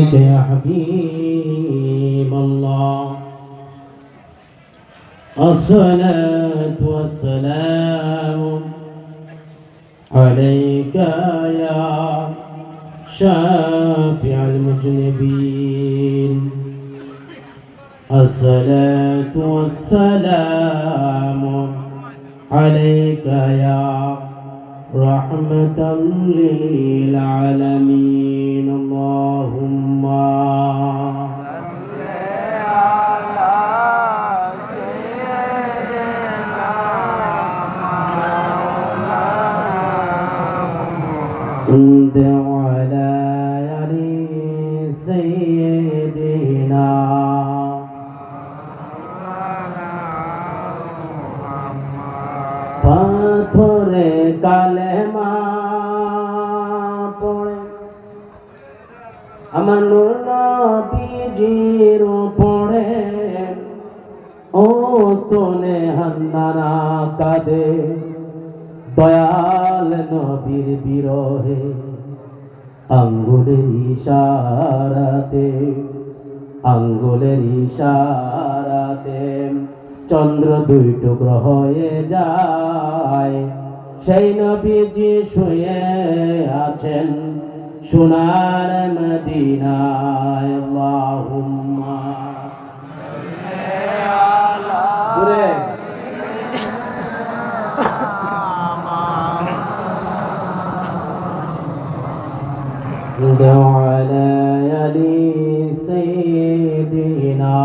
عليك يا حبيب الله الصلاة والسلام عليك يا شافع المذنبين الصلاة والسلام عليك يا رحمة للعالمين اللهم صل على سيدنا পাথরে কালেমা পড়ে আমার নবীজির পড়ে ও সোনে হান্নানা কাঁদে দয়াল নবীর বিরহে আঙ্গুলের ইশারাতে চন্দ্র দুই টুকরো হয়ে যায় সেই নবীজি শুয়ে আছেন সোনার মদিনায় আল্লাহুম্মা على يدي سيدنا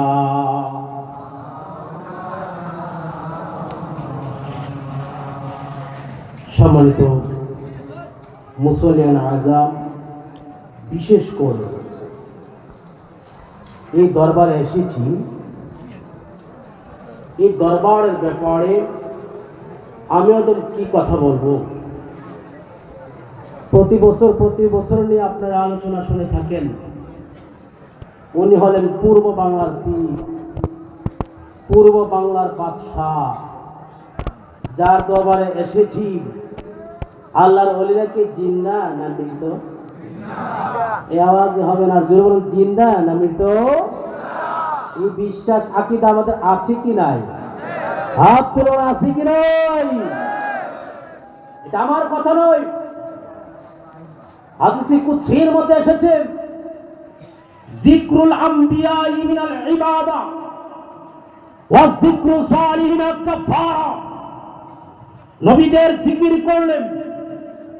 সম্মানিত মুসলিয়ান আজম, বিশেষ করে এই দরবারে এসেছি। এই দরবারের ব্যাপারে আমি ওদের কি কথা বলবো। প্রতি বছর নিয়ে আপনারা আলোচনা শুনে থাকেন। উনি হলেন পূর্ব বাংলার পীর, পূর্ব বাংলার বাদশাহ, যার দরবারে এসেছি। আল্লাহর ওলিরা কি জিন্দা না মৃত? এই আওয়াজ হবে না, জোরে বলুন, জিন্দা না মৃত? এই বিশ্বাস আকীদা আমাদের আছে কি নাই? হাত তুলুন, আছে কি নাই? এটা আমার কথা নয়, হাদিসে কুদসির মধ্যে এসেছে, যিকরুল আম্বিয়া মিনাল ইবাদা ওয়া যিকরু সালিহিনা কাফারা। নবীদের জিকির করলেন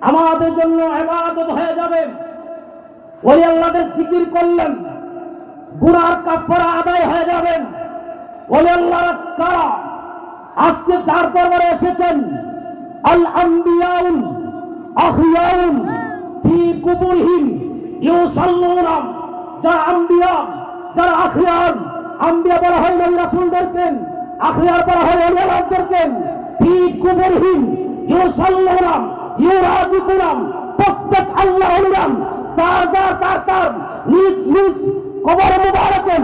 আমাদের জন্য ইবাদত হয়ে যাবে। ওই আল্লাহদের জিকির করলেন গুনার কাফারা আদায় হয়ে যাবে। ওই আল্লাহ কারা? আজকে যার দরবারে এসেছেন, আল আম্বিয়াউল আখিয়াউন ফি কুবুরহিম ইউসাল্লুনা। যারা আম্বিয়া, যারা আখিয়ার, আম্বিয়া বলা হয় নবী রাসূলদেরকে, আখিয়ার বলা হয় ওলিয়াদেরকে। ফি কুবুরহিম ইউসাল্লুনা ইউরাজিকুনা। প্রত্যেক আল্লাহর ওলিরা তার নিজ নিজ কবর মুবারকে,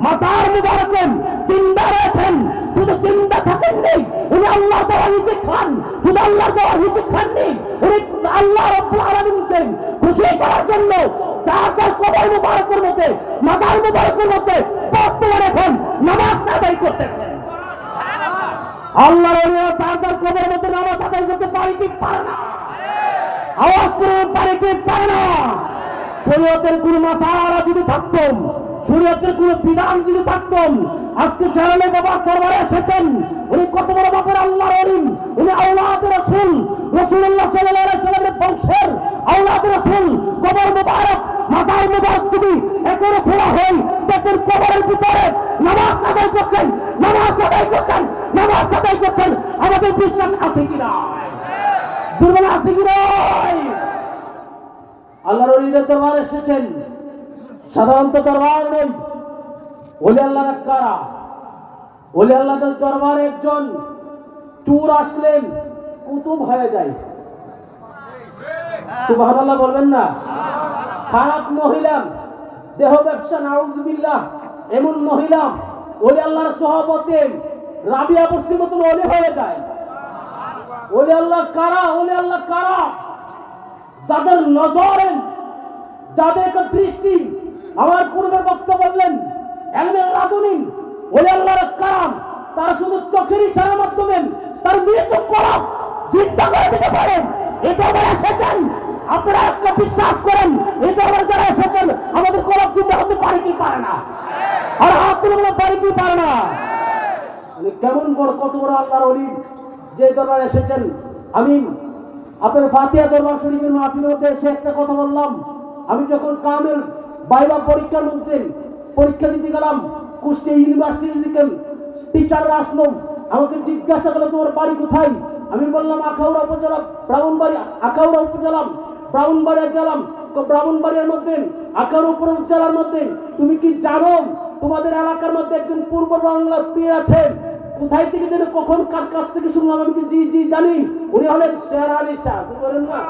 মাজার মুবারকে জিন্দা রয়েছেন। শুধু জিন্দা থাকেননি, উনি আল্লাহ দেওয়া রিজিক খান। শুধু আল্লাহ দেওয়া রিজিক খাননি, উনি আল্লাহ রাব্বুল আলামিনকে খুশি করার জন্য তার কবর মুবারকের মধ্যে, মাজার মুবারকের মধ্যে বর্তমানে এখন নামাজ আদায় করতেছেন। আল্লাহর ওলিরা তার কবরের মধ্যে নামাজ আদায় করতে পারে কি পারে না? আওয়াজ করে পারে কি পারে না? শরীয়তের কোন মাসালা যদি থাকতাম, শরীয়তের কোন বিধান যদি থাকতাম, আজকে শেরালে বাবার দরবারে এসেছেন। উনি কত বড় বাপের আল্লাহর ওলি, উনি আওলাদে রাসূল, রাসূলুল্লাহ সাল্লাল্লাহু আলাইহি ওয়াসাল্লামের বংশের আওলাদে রাসূল। কবর মুবারক, মাজার মুবারক যদি একেবারে খোলা হয়, তাদের কবরের ভিতরে নামাজ আদায় করতেন, নামাজ আদায় করতেন, নামাজ আদায় করতেন। আমাদের বিশ্বাস আছে কিনা? দুর্বল আছে কিনা? আল্লাহর ওলিদের দরবারে এসেছেন, সাধারণত দরবার নয়। ওলি আল্লাহরা কারা? ওলি আল্লাহদের দরবারে একজন চোর আসলেন, কুতুব হয়ে যায়। সুবহানাল্লাহ বলবেন না? খারাপ মহিলা, দেহ ব্যবসা, নাউজুবিল্লাহ, এমন মহিলা ওলি আল্লাহর সহবতে রাবিয়া বস্তির মতন ওলি হয়ে যায়। ওলি আল্লাহ কারা? ওলি আল্লাহ কারা? যাদের নজর, যাদের দৃষ্টি আমার পূর্বের বক্তব্য বললেন এলমে লাদুনি ওলি আল্লাহর কালাম, তারা শুধু চোখের ইশারার মাধ্যমে তার মৃত কলব জিন্দা করে দিতে পারেন। এই দরবারে এসেছেন, আপনারা একটা বিশ্বাস করেন এই দরবারে যারা এসেছেন আমাদের কলব জিন্দা হতে পারে কি পারে না? আর হাত তুলে পারে কি পারে না? কেমন বড় কত বড় আল্লাহর ওলি যে দরবারে এসেছেন। আমি আপনার ফাতিহা দরবার শরীফের মাহফিলের মধ্যে এসে একটা কথা বললাম, আমি যখন কামেল বাইবা পরীক্ষার মধ্যে পরীক্ষা দিতে গেলাম, কুষ্টিয়া ইউনিভার্সিটি থেকে টিচাররা আসলো, আমাকে জিজ্ঞাসা করলো তোমার বাড়ি কোথায়? আমি বললাম আখাউড়া উপজেলা ব্রাহ্মণবাড়ি, আখাউড়া উপজেলা ব্রাহ্মণবাড়িয়া জেলাম। তো ব্রাহ্মণবাড়িয়ার মধ্যে আখাউড়া উপজেলার মধ্যে তুমি কি জানো তোমাদের এলাকার মধ্যে একজন পূর্ব বাংলার পীর আছেন? কোথায় থেকে যেন কখন কার কাছ থেকে শুনলাম, আমি জি জি জানি, উনি হলেন শের আলী শাহ। বলেন না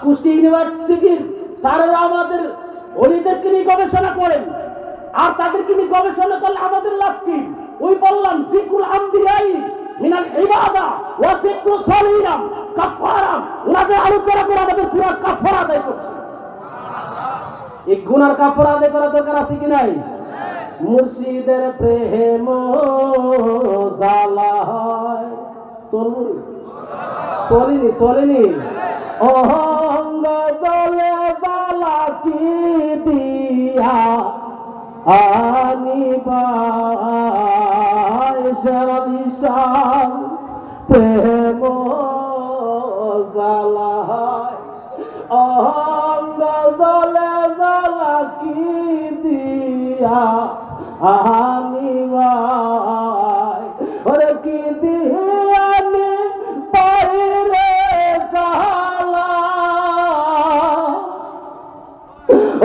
কুষ্টিয়া ইউনিভার্সিটির স্যারেরা আমাদের ওলিদেরকে নিয়ে গবেষণা করেন, আর তাদেরকে নিয়ে গবেষণা করলে আমাদের লাভ কি? ওই বললাম যিকরুল আম্বিয়াই মিনাল ইবাদা ওয়া যিকরুস সালিহিন কাফারা, ওনাদের আলোচনা করে আমাদের পুরো কাফারা আদায় করছে। এই গুনার কাফারা আদায় করা দরকার আছে কি নাই? মুর্শিদের প্রেম জালা হয়, চলেনি চলেনি অহঙ্গ জলে জালা কি দিয়া আনিবাই শরদিশান প্রেম জালা হয়, অহঙ্গ জলে জালা কি দিয়া আনিবাই, ওরে কি দিয়ানি বাইরে জালা,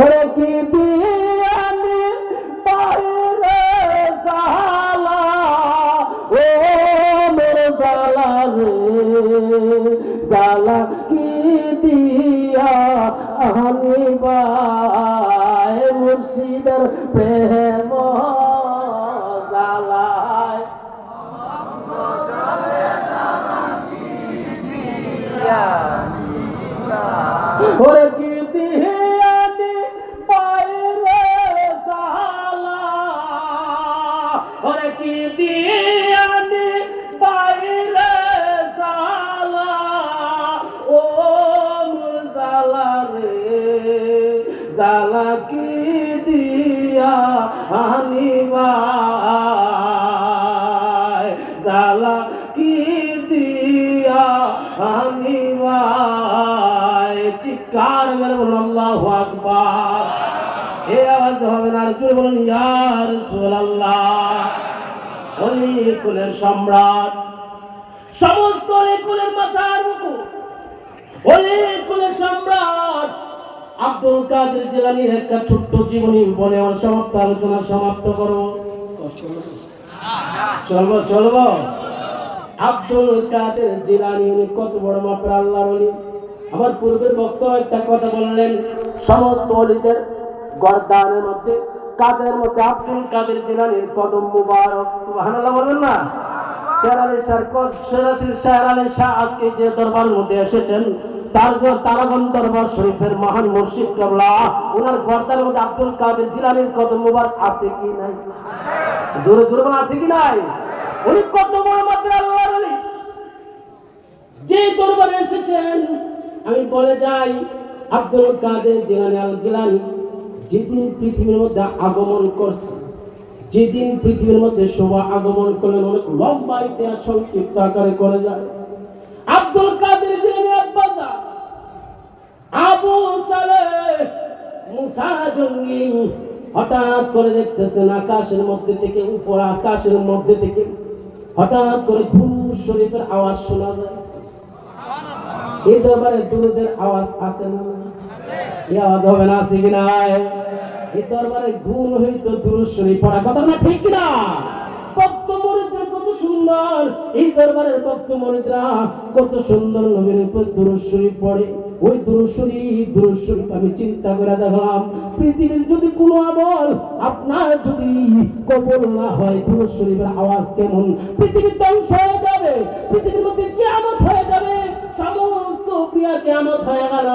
ওরে কি দিয়ানি বাইরে জালা, ও মেরে জালা রে জালা কি দিয়া আনিবাই, মুর্শিদের প্রেম জালায় ওরে কি দিয়ানি বাইরে জালা, ওরে কি দিয়ানি বাইরে জালা, ও মোর জালা রে জালা কি দিয়া আনিবাই, জালা কি দিয়া আনিবাই। চিৎকার মেরে বলুন আল্লাহু আকবার। এ আওয়াজ হবে না, আর জোরে বলুন ইয়া রাসূলুল্লাহ। ওলি কুলের সম্রাট, সমস্ত ওলি কুলের মাথার মুকুট, ওলি কুলের সম্রাট আব্দুল কাদের জিলানীর একটা ছোট্ট জীবনী বলে আমার সমাপ্ত আলোচনা সমাপ্ত করব। চলবো চলবো। আব্দুল কাদের জিলানী উনি কত বড় মাপের আল্লাহর ওলি। আমার পূর্বের বক্তব্য একটা কথা বললেন, সমস্ত ওলিদের গর্দানের মধ্যে কাদের মধ্যে আব্দুল কাদের জিলানীর কদম মুবারক। সুবহানাল্লাহ বলবেন না? শের আলী শাহ আজকে যে দরবারের মধ্যে এসেছেন তারাগণ দরবার শরীফের মহান মুর্শিদ কেবলা, ওনার গর্দানের মধ্যে আব্দুল কাদের জিলানীর কদম মুবারক আছে কি নাই? জোরে জোরে আছে কি নাই? উনি কত বড় মাপের আল্লাহর ওলি। যে দরবারে এসেছেন আমি বলে যাই, আব্দুল কাদের জিলানী আল গিলানী যেদিন পৃথিবীর মধ্যে আগমন করছে, যেদিন পৃথিবীর মধ্যে শোভা আগমন করলেন, অনেক লম্বা ইতিহাস সংক্ষিপ্ত আকারে করে যায়। আব্দুল কাদের জিলানী আব্বাসা আবু সালেহ মুসা জঙ্গি হঠাৎ করে দেখতেছেন আকাশের মধ্যে থেকে, উপর আকাশের মধ্যে থেকে হঠাৎ করে দুরূদ শরীফের আওয়াজ শোনা যায়। এই দরবারে দুরূদের আওয়াজ আছে না? এই আওয়াজ হবে না? আছে কিনা? এই দরবারে গুণ হইতো দুরূদ শরীফ পড়া, কথা না ঠিক কিনা? ভক্ত মুরিদরা কত সুন্দর, এই দরবারের ভক্ত মুরিদরা কত সুন্দর নবীর উপর দুরূদ শরীফ পড়ে। ওই দুরূদ শরীফ আমি চিন্তা করে দেখলাম, পৃথিবীর যদি কোনো আমল আপনার যদি কবুল না হয়, দুরূদ শরীফের আওয়াজ কেমন? পৃথিবী ধ্বংস হয়ে যাবে, পৃথিবীর মধ্যে কিয়ামত হয়ে যাবে, সমস্ত দুনিয়া কিয়ামত হয়ে গেল,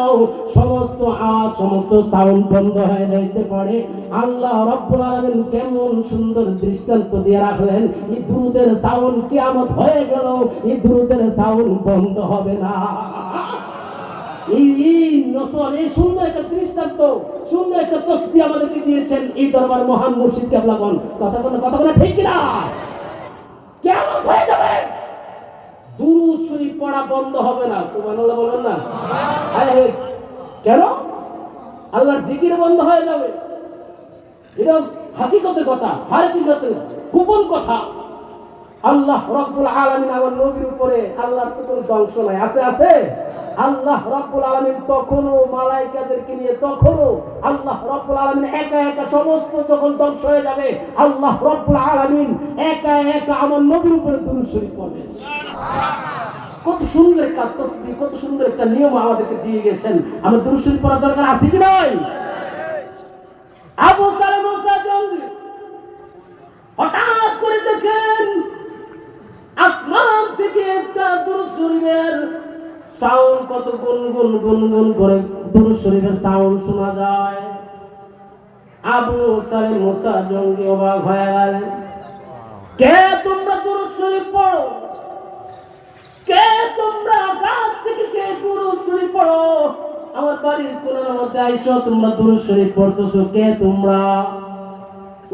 সমস্ত আওয়াজ সমস্ত সাউন্ড বন্ধ হয়ে যাইতে পারে, আল্লাহ রাব্বুল আলামিন কেমন সুন্দর দৃষ্টান্ত দিয়ে রাখলেন, এই দুরুদের সাউন্ড কিয়ামত হয়ে গেল, এই দুরুদের সাউন্ড বন্ধ হবে না। এই সুন্দর একটা দৃষ্টান্ত, সুন্দর একটা তসবিহ আমাদেরকে দিয়েছেন এই দরবার মহান মুর্শিদ কেবলাগণ। কথা বলে ঠিক কিনা? কিয়ামত হয়ে যাবে, দুরূদ শরীফ পড়া বন্ধ হবে না। সুবহানাল্লাহ বলেন না? আরে কেন? আল্লাহর জিকির বন্ধ হয়ে যাবে, এটা হাকিকতের কথা, হাকিকতের গোপন কথা। আল্লাহ রাব্বুল আলামিন আমার নবীর উপরে আল্লাহর কোনো ধ্বংস নাই, আছে? আল্লাহ রাব্বুল আলামিন তখনও মালায়েকাদেরকে নিয়ে, তখনও আল্লাহ রাব্বুল আলামিন একা একা সমস্ত যখন ধ্বংস হয়ে যাবে, আল্লাহ রাব্বুল আলামিন একা একা আমার নবীর উপরে দুরূদ শরীফ পড়বে। কত সুন্দর একটা তাসবিহ, কত সুন্দর একটা নিয়ম আমাদেরকে দিয়ে গেছেন। আমরা দুরূদ শরীফ পড়ার দরকার আছে কি নাই? আবু সালেম মুসাজঙ্গি হঠাৎ করে দেখেন আসমান থেকে একটা দুরূদ শরীফের সাউন্ড, কত গুনগুন করে দুরূদ শরীফের সাউন্ড শোনা যায়। আবু সালেম মুসাজঙ্গি অবাক হয়ে গেলেন, কে তোমরা দুরূদ শরীফ পড়ো? কে তোমরা আকাশ থেকে কে দুরূদ শরীফ পড়ো? আমার বাড়ির কোণার মধ্যে আইসো, তোমরা দুরূদ শরীফ পড়তেছো, কে তোমরা?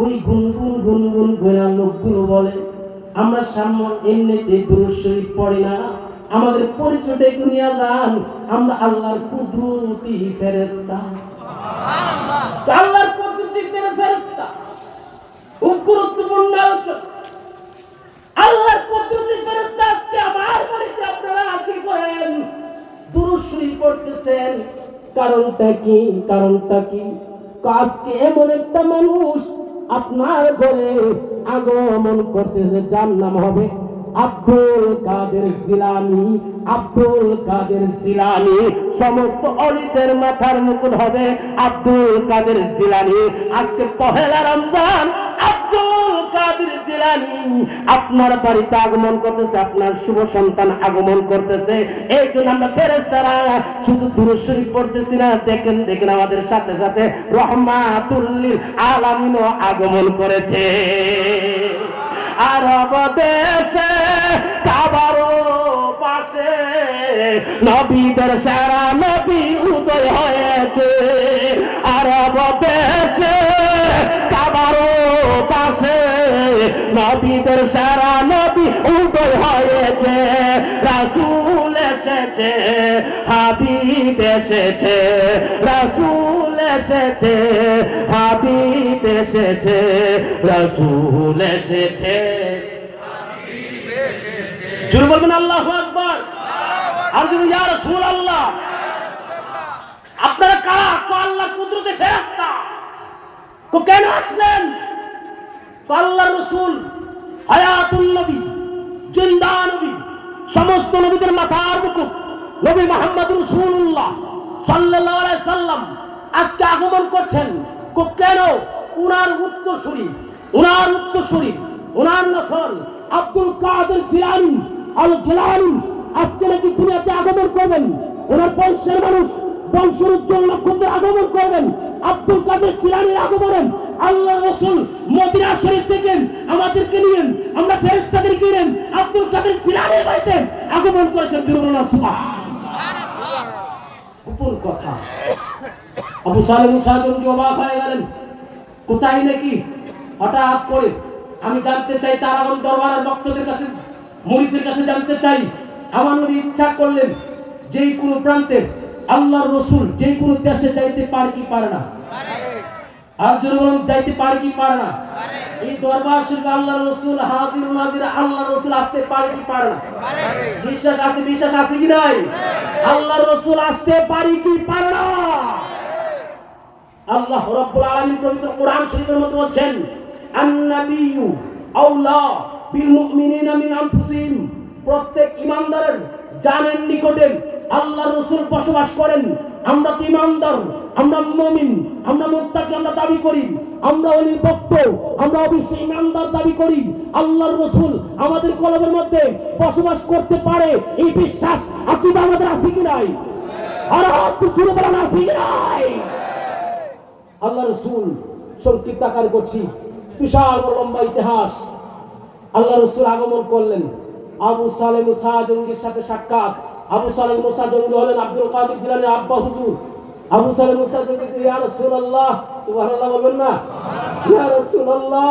ওই গুনগুন গোনা লোকগুলো বলে, আমরা সামনে এমনিতে দুরূদ শরীফ পড়ি না, আমাদের পরিচয়টা একটু নিয়ে যান, আমরা আল্লাহর কুদরতি ফেরেশতা। আল্লাহর কুদরতি ফেরেশতা খুব গুরুত্বপূর্ণ আলোচনা। আল্লাহর কুদরতি ফেরেশতা আজকে আমার বাড়িতে আপনারা কি করেন? দুরূদ শরীফ পড়তেছেন। কারণটা কি? আজকে এমন একটা মানুষ আপনার ঘরে আগমন করতেছে, যার নাম হবে আব্দুল কাদের জিলানী। আব্দুল কাদের জিলানী, সমস্ত অলিদের মাথার মুকুট হবে আব্দুল কাদের জিলানী। আজকে পহেলা রমজান, আব্দুল কাদের জিলানী আপনার বাড়িতে আগমন করতেছে, আপনার শুভ সন্তান আগমন করতেছে। এই জন্য আমরা ফেরেশতারা শুধু দুরূদ শরীফ পড়তেছি না, দেখেন আমাদের সাথে সাথে রহমাতুল লিল আলামিনও আগমন করেছে। আরব দেশে কাবারও পাশে নবীদের সেরা নবী উদয় হয়েছে। আরব দেশে কাবারও পাশে নবীদের সেরা নবী উদয় হয়েছে। রাসূল এসেছে, হাবিব এসেছে, রাসূল এসেছে, হাবিব এসেছে, রাসূল এসেছে। জোরে বলবেন আল্লাহু আকবার। আর যদি ইয়া রাসূলুল্লাহ, আপনারা কারা? তো আল্লাহর কুদরতে ফেরেশতা। তো কেন আসলেন? আল্লাহর রাসূল হায়াতুন নবী, জিন্দা নবী, সমস্ত নবীদের মাথার মুকুট নবী মুহাম্মদ রাসূলুল্লাহ সাল্লাল্লাহু আলাইহি সাল্লাম আজকে আগমন করছেন। কেন? উনার উত্তরসূরি, উনার নসল আব্দুল কাদের জিলানী আল জিলানী আজকে নাকি দুনিয়াতে আগমন করবেন। ওনার বংশের মানুষ, বংশের উজ্জ্বল নক্ষত্র আগমন করবেন। আব্দুল কাদের জিলানীর আগমনে আল্লাহ রাসূল মদিনা শরীফ থেকে আমাদেরকে নিয়েন, আমরা ফেরেশতাদেরকে নিয়েন আব্দুল কাদের জিলানীর বাড়িতে আগমন করেছেন। সুবহানাল্লাহ। গোপন কথা। আবু সালেম মুসাজঙ্গি অবাক হয়ে গেলেন, কোথায় নাকি হঠাৎ করে। আমি জানতে চাই তারাগণ দরবারের ভক্তদের কাছে, মুরিদদের কাছে জানতে চাই। আমার নবী ইচ্ছা করলেন যেই কোনো প্রান্তে আল্লাহর রাসূল যেই কোনো দেশে যাইতে পারে কি পারে না? আর জনগণ যাইতে পারে কি পারে না? এই দরবার শরীফে আল্লাহর রাসূল হাজির নাজির, আল্লাহর রাসূল আসতে পারে কি পারে না? বিশ্বাস আছে কি নাই? আল্লাহর রাসূল আসতে পারে কি পারে না? আল্লাহ রাব্বুল আলামিন পবিত্র কোরআন শরীফের মধ্যে বলেন, আন-নাবিয়্যু আওলা বিল মুমিনিনা মিন আনফুসিহিম। প্রত্যেক ঈমানদারের জানের নিকটে আল্লাহর রাসূল বসবাস করেন। আমরা তো ঈমানদার, আমরা মুমিন, আমরা মুত্তাকি, ইমানদারকে আমরা দাবি করি, আমরা ওলির ভক্ত, আমরা অবশ্যই ইমানদার দাবি করি। আল্লাহর রাসূল আমাদের কলবের মধ্যে বসবাস করতে পারে এই বিশ্বাস আকীদা আমাদের আছে কি নাই? আর আপনি জুড়ে বলেন আছে কি নাই? আল্লাহর রাসূল সংক্ষিপ্ত আকার করছি, বিশাল লম্বা ইতিহাস। আল্লাহ রাসূল আগমন করলেন, আবু সালেহ মুসা জঙ্গির সাথে সাক্ষাৎ। আবু সালেহ মুসা জঙ্গি হলেন আব্দুল কাদের জিলানীর আব্বা হুজুর। আবু সালেহ মুসা জঙ্গি, ইয়া রাসূলুল্লাহ, সুবহানাল্লাহ বলবেন না? ইয়া রাসূলুল্লাহ,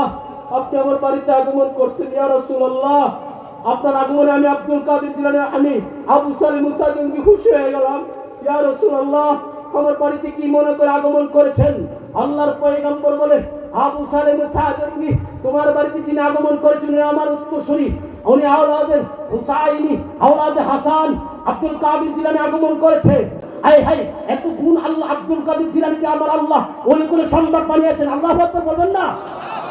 আপনি আমার বাড়িতে আগমন করছেন। ইয়া রাসূলুল্লাহ, আপনার আগমনে আমি আব্দুল কাদের জিলানীর আমি আবু সালেহ মুসা জঙ্গি খুশি হয়ে গেলাম। ইয়া রাসূলুল্লাহ, আমার বাড়িতে কি মনে করে আগমন করেছেন? আল্লাহর পয়গম্বর বলে, আবু সালেহ মুসা জঙ্গি, তোমার বাড়িতে যিনি আগমন করেছেন আমার উত্তরসূরি, উনি আওলাদে হুসাইনি, আওলাদে হাসান আব্দুল কাদের জিলানী আগমন করেছে। হাই হাই, এত গুণ আল্লাহ আব্দুল কাদের জিলানীকে আমার আল্লাহ ওলি করে সম্মান বানিয়েছেন। আল্লাহু আকবার বলবেন না?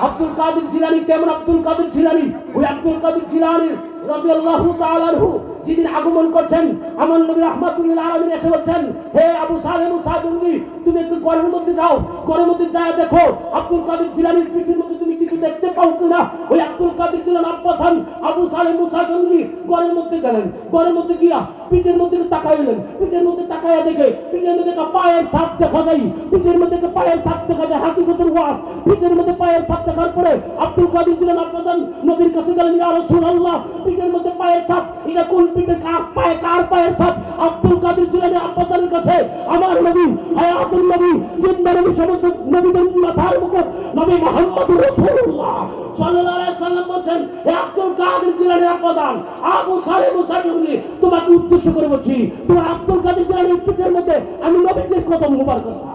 আব্দুল কাদের জিলানী কেমন আব্দুল কাদের জিলানী? ওই আব্দুল কাদের জিলানীর রাদিয়াল্লাহু তাআলা আনহু যেদিন আগমন করছেন, আমার নবী রাহমাতুল লিল আলামিন এসে বলছেন, হে আবু সালেহ মুসা জঙ্গি, তুমি একটু ঘরের মধ্যে যাও, ঘরের মধ্যে যায় দেখো আব্দুল কাদের জিলানীর পিঠের মধ্যে তুমি কিছু দেখতে পাও কিনা। ওই আব্দুল কাদের জিলানী আব্বাসান আবু সালেহ মুসা জঙ্গি ঘরের মধ্যে গেলেন, ঘরের মধ্যে গিয়া পিঠের মধ্যে তাকাইলেন, পিঠের মধ্যে তাকাইয়া দেখে পিঠের মধ্যে পায়ের ছাপ দেখা যায়, পিঠের মধ্যে পায়ের ছাপ দেখা যায়, হাকিকতের ওয়াজ। পিঠের মধ্যে পায়ের ছাপ দেখার পরে আব্দুল কাদের জিলানী আব্বাসান নবীর কাছে গেলেন, ইয়া রাসূলুল্লাহ, পিঠের মধ্যে পায়ের ছাপ, এটা কোন পিঠে কার পায়ে, কার পায়ের ছাপ? আব্দুল কাদের জিলানী আব্বাসানের কাছে আমার নবী হায়াতুল নবী জিন্দা নবী সমস্ত নবীদের মাথার মুকুট নবী মুহাম্মদুর রাসূলুল্লাহ সাল্লাল্লাহু আলাইহি ওয়াসাল্লাম বলেন, হে আব্দুল কাদের জিলানী আব্বাসান আবু সালেহ মুসা জঙ্গি, তোমাকে উদ্দেশ্য করে বলছি, তোমার আব্দুল কাদের জিলানীর পিঠের মধ্যে আমি নবীজির কদম মুবারক করছি।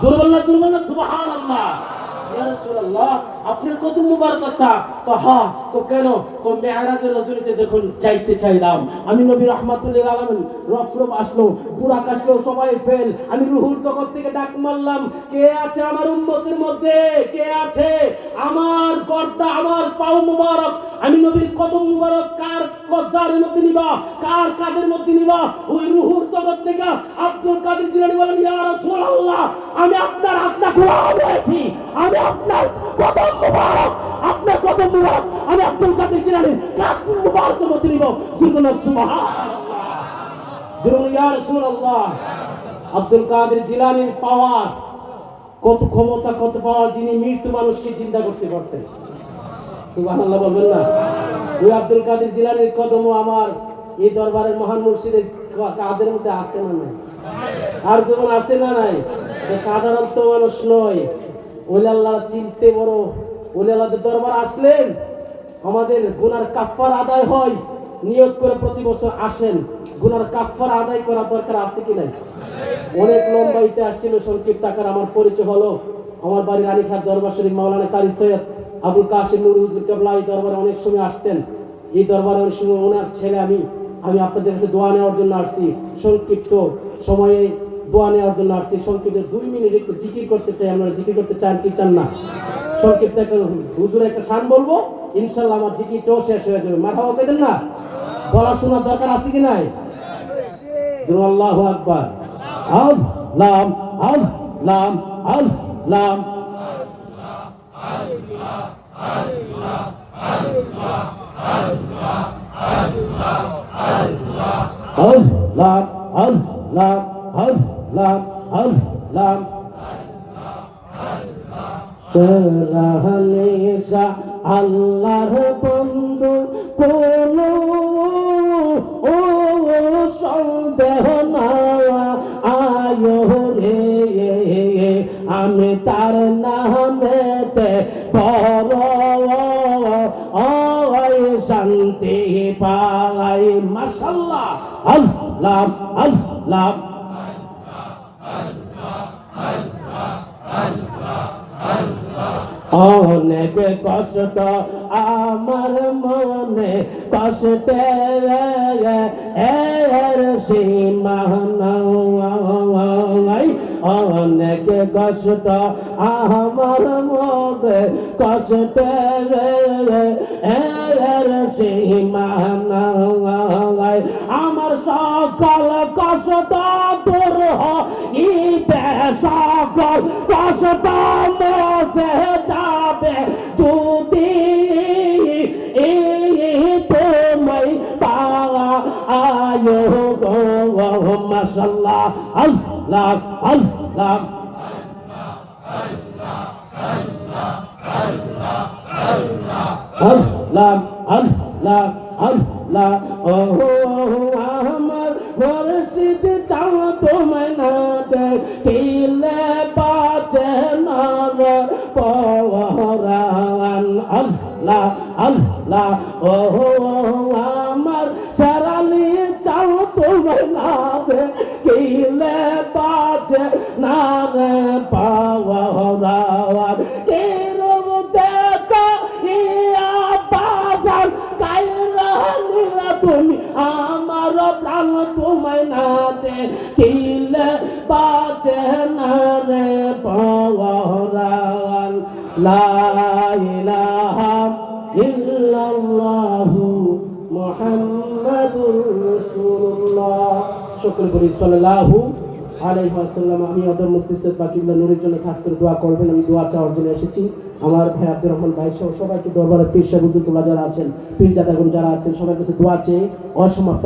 সুবহানাল্লাহ, সুবহানাল্লাহ। ইয়া রাসূলুল্লাহ, আপনার কদম মুবারক আছে? হ্যাঁ। তো কেন? মেরাজের রজনীতে দেখুন চাইতে চাইলাম, আমি নবী রাহমাতুল লিল আলামিন, রফরফ আসলো, বুরাক আসলো, সবাই ফেল, আমি রুহুর জগৎ থেকে ডাক মারলাম, কে আছে আমার উম্মতের মধ্যে? কে আছে? আমার গর্দা, আমার পাও মুবারক, আমি নবীর কদম মুবারক কার গর্দার মধ্যে নিবা, কার কাদের মধ্যে নিবা? ওই রুহুর জগৎ থেকে আব্দুল কাদের জিলানী বলেন, ইয়া রাসূলুল্লাহ, আমি আপনার হাতটা গোলাম হয়েছি, আমি আপনার কদম মুবারক, আপনার কদম মুবারক আমি আব্দুল কাদের জিলানীর কাদের মুবারকের মধ্যে নিব। সুবহানাল্লাহ, ইয়া রাসূলুল্লাহ। আব্দুল কাদের জিলানীর পাওয়ার, কত ক্ষমতা, কত পাওয়ার, যিনি মৃত্যু মানুষকে জিন্দা করতে পারতেন। সুবহানাল্লাহ বলবেন না? ওই আব্দুল কাদের জিলানীর কদম আমার এই দরবারের মহান মুর্শিদের কাদের মধ্যে আছে না নাই? আর যেমন আছে না নাই? সাধারণ তো মানুষ নয়, ওলি আল্লাহ চিনতে বড়। ওলি আল্লাহদের দরবার আসলেন, আমাদের গুনার কাফফারা আদায় হয়, নিয়ত করে প্রতি বছর আসেন, গুনার কাফফারা আদায় করা দরকার আছে কি নাই? অনেক লম্বা ইতিহাস ছিল, সংক্ষিপ্ত আকার আমার পরিচয় হলো। আমার বাড়ি রানীখাট দরবার শরীফ, মাওলানা কারি সৈয়দ আবুল কাসিম নূর হুজুর কেবলা এই দরবারে অনেক সময় আসতেন। এই দরবারে অনেক সময় ওনার ছেলে আমি আপনাদের কাছে দোয়া নেওয়ার জন্য আসছি। সংক্ষিপ্ত সময়ে দোয়া নেওয়ার জন্য আসছি। সংক্ষিপ্ত 2 মিনিট একটু জিকির করতে চাই। আপনারা জিকির করতে চান কি চান না? সংক্ষিপ্ত একটা হুজুর একটা শান বলবো, ইনশাআল্লাহ আমার জিকিরটাও শেষ হয়ে যাবে। মারহাবা কইদেন না? পড়াশোনার দরকার আছে কি নাই? আল্লাহু আকবার। আল্লাহ আল্লাহ আল্লাহ আল্লাহ আল্লাহ আল্লাহ আল্লাহ সরাহলেশা আল্লাহর বন্ধু কোনো ও সন্দেহ না আয়ো রে, আমি তার নামেতে বড় শান্তি পাই। মাশাআল্লাহ, আল্লাহ আল্লাহ অনেক কষ্ট আমার মনে, কষ্টের এর সীমা নাই। অনেক কষ্ট আমার মনে, কষ্টের এর সীমা নাই। আমার সকল কষ্ট দূর হইবে, সকল কষ্ট মুছে যাবে যদি তোমায় পায় গো। মাশাআল্লাহ, আল্লাহ আল্লাহ আল্লাহ আল্লাহ আল্লাহ। ও আমার মুর্শিদ চাও তোমায় না দেখিলে বাঁচে না পরাণ। আল্লাহ আল্লাহ। ও আমার সারালি চাও তোমায় না দেখিলে বাঁচে না রে পরাণ। কেরম দেখা ইয়া বাজার কায়রা নিলা তুমি আমার প্রাণ তোমায় না দেখিলে বাঁচে না রে পরাণ। লা ইলাহা ইল্লাল্লাহু মুহাম্মাদুর রাসূলুল্লাহ। শুকর করি সাল্লাল্লাহু আলাইহি ওয়াসাল্লাম। আমি অদর মুফতি সৈয়দ বাকিউল্লাহ নূরের জন্য খাস করে দোয়া করবেন। আমি দোয়া চাওয়ার জন্য এসেছি। আমার ভাই আব্দুর রহমান ভাই সহ সবাইকে দরবারে পীর সাহেব যারা আছেন, পীর জাদাগুরু যারা আছেন সবার কাছে দোয়া চেয়ে অসমাপ্ত